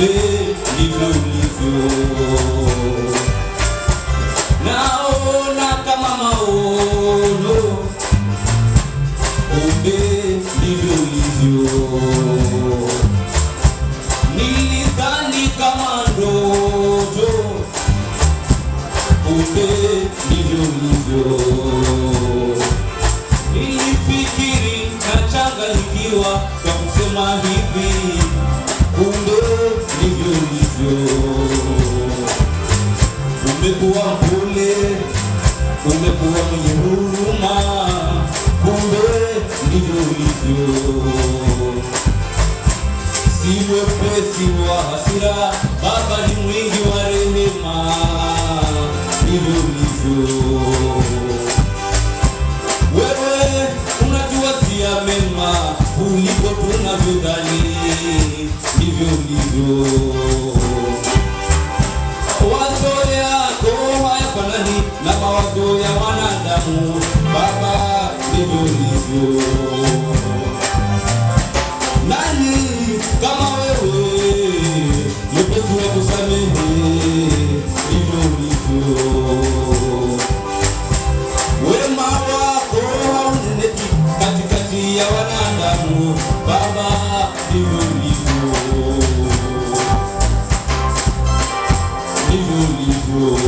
kumbe ndivyo ulivyo. Naona kama maono, kumbe ndivyo ulivyo. Nilidhani kama ndoto, kumbe ndivyo ulivyo. Nilifikiri nachanganyikiwa kwa kusema hivi, kumbe ndivyo ulivyo. Umekuwa mpole, umekuwa mwenye huruma, kumbe ndivyo ulivyo. Si mwepesi wa hasira, Baba ni mwingi wa rehema, ndivyo ulivyo. Wewe unatuwazia mema kuliko tunavyodhani, ndivyo ulivyo. Wazo yako hayafanani na mawazo ya wanadamu, Baba, ndivyo ulivyo. Nani kama wewe, mwepesi wa kusamehe, ndivyo ulivyo. Wema wako hauneneki katikati ya wanadamu, Baba, ndivyo ulivyo. Ndivyo ulivyo,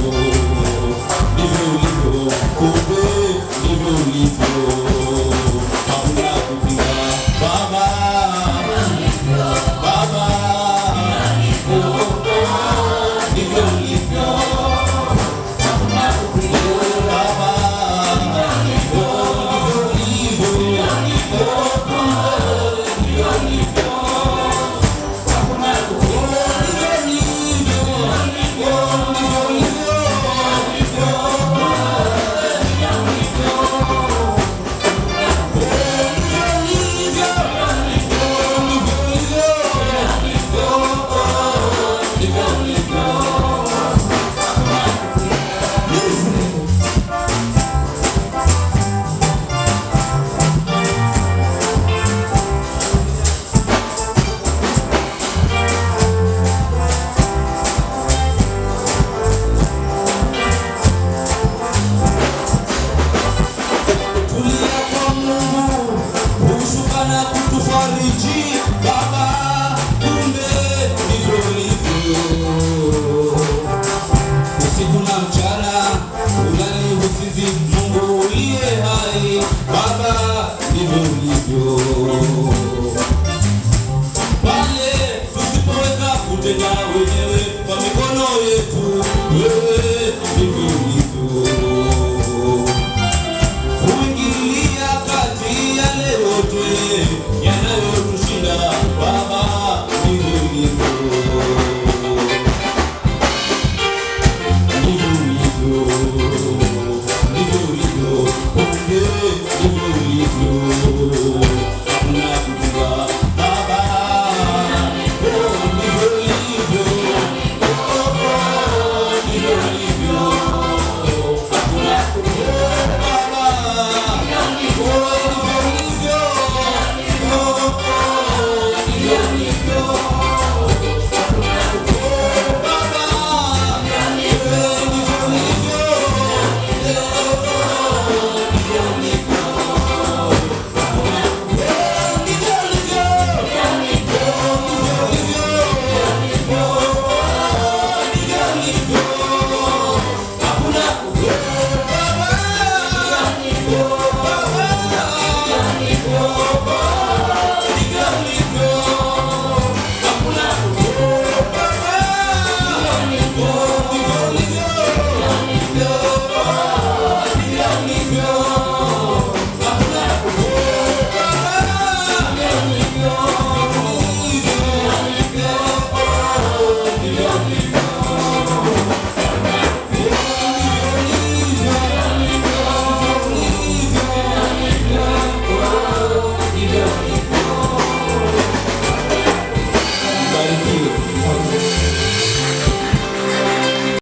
ndivyo ulivyo, kumbe ndivyo ulivyo. Hakuna kupinga, Baba, Baba, ndivyo ulivyo. Hakuna kupinga, Baba, ndivyo ulivyo. Ndivyo ulivyo. Hakuna kupinga, kutufariji Baba, kumbe ndivyo ulivyo. Usiku na mchana ulali usizi, Mungu uliye hai, Baba, ndivyo ulivyo. Pale tusipoweza kutenda